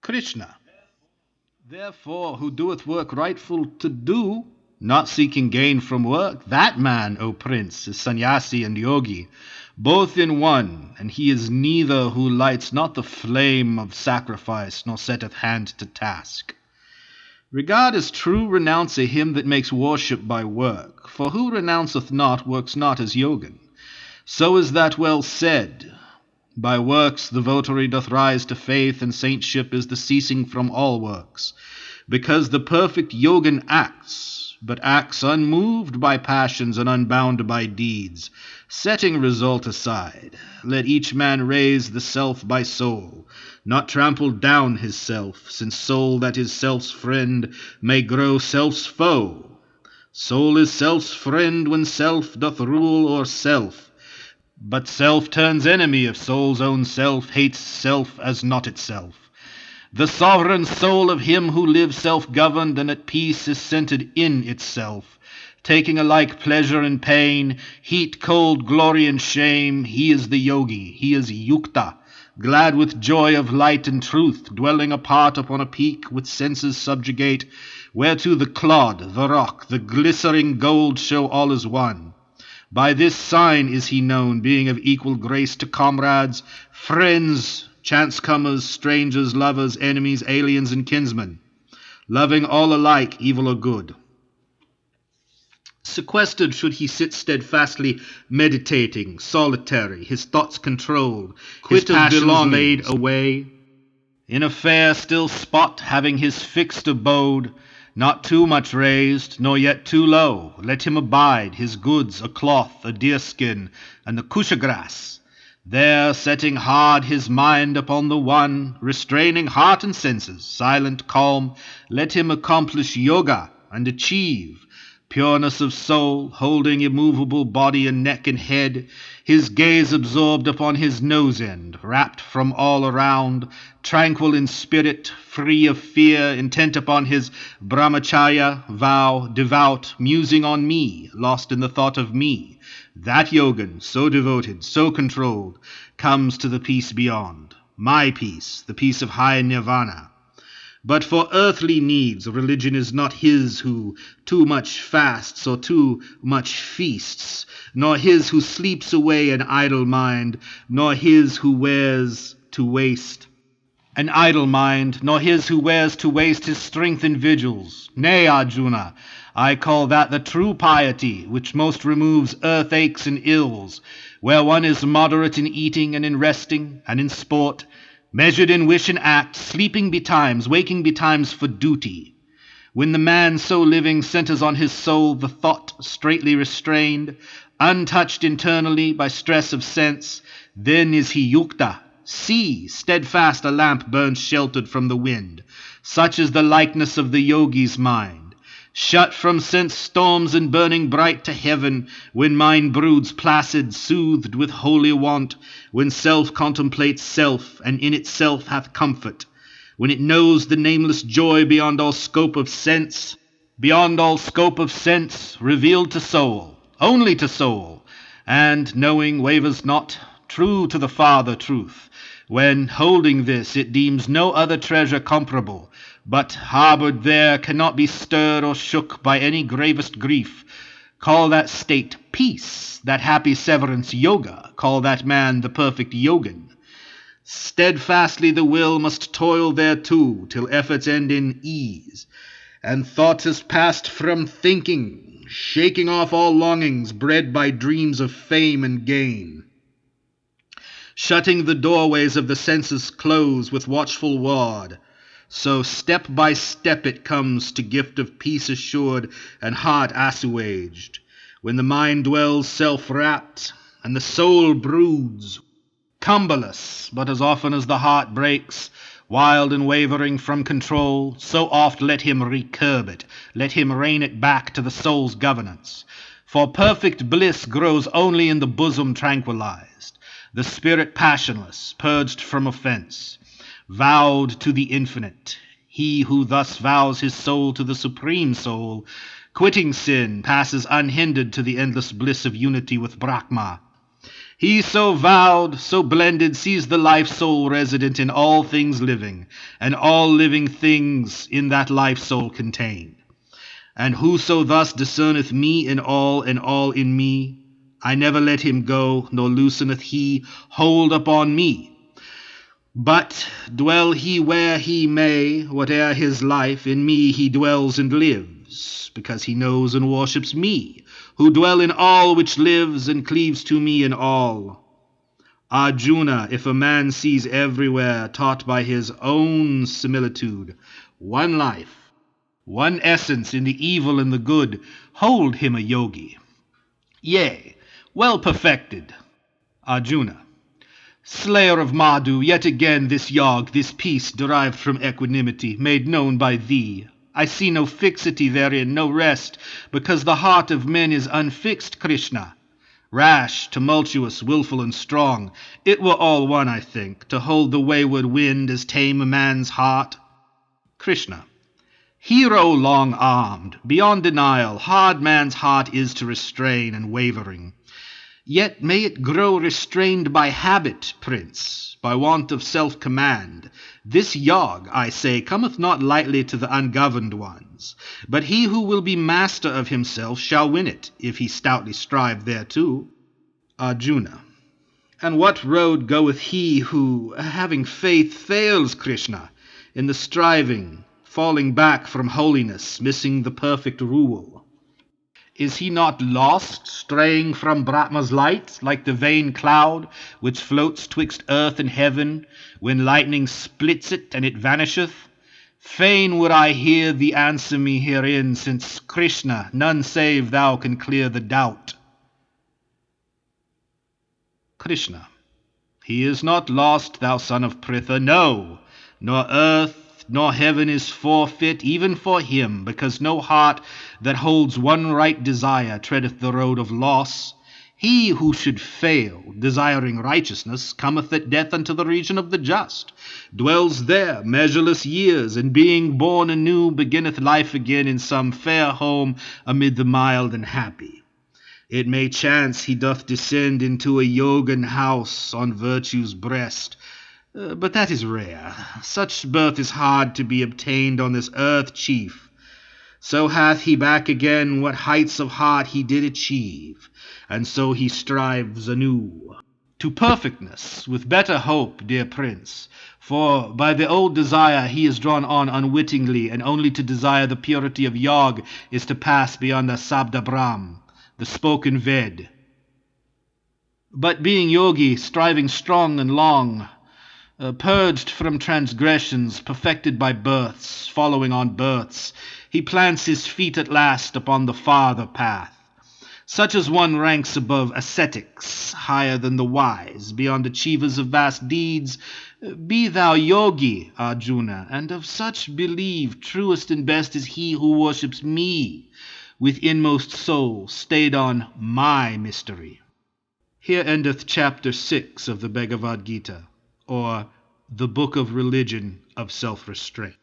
Krishna. Therefore, who doeth work rightful to do, not seeking gain from work, that man, O prince, is sannyasi and yogi, both in one, and he is neither who lights not the flame of sacrifice, nor setteth hand to task. Regard as true renouncer him that makes worship by work, for who renounceth not works not as yogin. So is that well said, by works the votary doth rise to faith, and saintship is the ceasing from all works, because the perfect yogin acts, but acts unmoved by passions and unbound by deeds. Setting result aside, let each man raise the self by soul, not trample down his self, since soul that is self's friend may grow self's foe. Soul is self's friend when self doth rule o'er self, but self turns enemy if soul's own self hates self as not itself. The sovereign soul of him who lives self-governed and at peace is centered in itself, taking alike pleasure and pain, heat, cold, glory, and shame. He is the yogi, he is yukta, glad with joy of light and truth, dwelling apart upon a peak with senses subjugate, whereto the clod, the rock, the glistering gold show all is one. By this sign is he known, being of equal grace to comrades, friends, chance-comers, strangers, lovers, enemies, aliens, and kinsmen, loving all alike, evil or good. Sequestered should he sit steadfastly meditating, solitary, his thoughts controlled, his passions laid away, in a fair still spot having his fixed abode, not too much raised, nor yet too low. Let him abide, his goods, a cloth, a deerskin, and the kusha grass. There setting hard his mind upon the one, restraining heart and senses, silent, calm, let him accomplish yoga and achieve pureness of soul, holding immovable body and neck and head, his gaze absorbed upon his nose end, rapt from all around, tranquil in spirit, free of fear, intent upon his brahmacharya vow, devout, musing on me, lost in the thought of me. That yogin, so devoted, so controlled, comes to the peace beyond, my peace, the peace of high nirvana. But for earthly needs, religion is not his who too much fasts or too much feasts, nor his who sleeps away an idle mind, nor his who wears to waste an idle mind, nor his who wears to waste his strength in vigils. Nay, Arjuna, I call that the true piety, which most removes earth aches and ills, where one is moderate in eating and in resting and in sport, measured in wish and act, sleeping betimes, waking betimes for duty. When the man so living centers on his soul the thought straitly restrained, untouched internally by stress of sense, then is he yukta. See, steadfast a lamp burns sheltered from the wind. Such is the likeness of the yogi's mind, shut from sense storms and burning bright to heaven, when mind broods placid, soothed with holy want, when self contemplates self, and in itself hath comfort, when it knows the nameless joy beyond all scope of sense, revealed to soul, only to soul, and, knowing, wavers not, true to the Father truth, when, holding this, it deems no other treasure comparable, but, harboured there, cannot be stirred or shook by any gravest grief. Call that state peace, that happy severance yoga, call that man the perfect yogin. Steadfastly the will must toil thereto, till efforts end in ease, and thought is passed from thinking, shaking off all longings bred by dreams of fame and gain. Shutting the doorways of the senses close with watchful ward, so step by step it comes to gift of peace assured and heart assuaged, when the mind dwells self-wrapped and the soul broods, cumberless, but as often as the heart breaks, wild and wavering from control, so oft let him recurb it, let him rein it back to the soul's governance. For perfect bliss grows only in the bosom tranquilized, the spirit passionless, purged from offense, vowed to the infinite. He who thus vows his soul to the supreme soul, quitting sin, passes unhindered to the endless bliss of unity with Brahma. He so vowed, so blended, sees the life-soul resident in all things living, and all living things in that life-soul contained. And whoso thus discerneth me in all, and all in me, I never let him go, nor looseneth he hold upon me. But dwell he where he may, whate'er his life, in me he dwells and lives, because he knows and worships me, who dwell in all which lives, and cleaves to me in all. Arjuna, if a man sees everywhere, taught by his own similitude, one life, one essence in the evil and the good, hold him a yogi. Yea, well perfected. Arjuna, slayer of Madhu, yet again this yog, this peace derived from equanimity, made known by thee. I see no fixity therein, no rest, because the heart of men is unfixed, Krishna. Rash, tumultuous, willful, and strong, it were all one, I think, to hold the wayward wind as tame a man's heart. Krishna, hero long-armed, beyond denial, hard man's heart is to restrain and wavering. Yet may it grow restrained by habit, Prince, by want of self-command. This yog, I say, cometh not lightly to the ungoverned ones, but he who will be master of himself shall win it, if he stoutly strive thereto. Arjuna, and what road goeth he who, having faith, fails, Krishna, in the striving, falling back from holiness, missing the perfect rule? Is he not lost, straying from Brahma's light, like the vain cloud, which floats twixt earth and heaven, when lightning splits it, and it vanisheth? Fain would I hear thee answer me herein, since, Krishna, none save thou can clear the doubt. Krishna, he is not lost, thou son of Pritha, no, nor earth, nor heaven is forfeit even for him, because no heart that holds one right desire treadeth the road of loss. He who should fail, desiring righteousness, cometh at death unto the region of the just, dwells there measureless years, and being born anew, beginneth life again in some fair home amid the mild and happy. It may chance he doth descend into a Yogan house on virtue's breast, but that is rare. Such birth is hard to be obtained on this earth, chief. So hath he back again what heights of heart he did achieve, and so he strives anew to perfectness, with better hope, dear prince. For by the old desire he is drawn on unwittingly, and only to desire the purity of yog is to pass beyond the Sabda Brahm, the spoken Ved. But being yogi, striving strong and long, purged from transgressions, perfected by births, following on births, he plants his feet at last upon the farther path. Such as one ranks above ascetics, higher than the wise, beyond achievers of vast deeds. Be thou yogi, Arjuna, and of such believe truest and best is he who worships me, with inmost soul stayed on my mystery. Here endeth chapter 6 of the Bhagavad Gita, or the Book of Religion of Self-Restraint.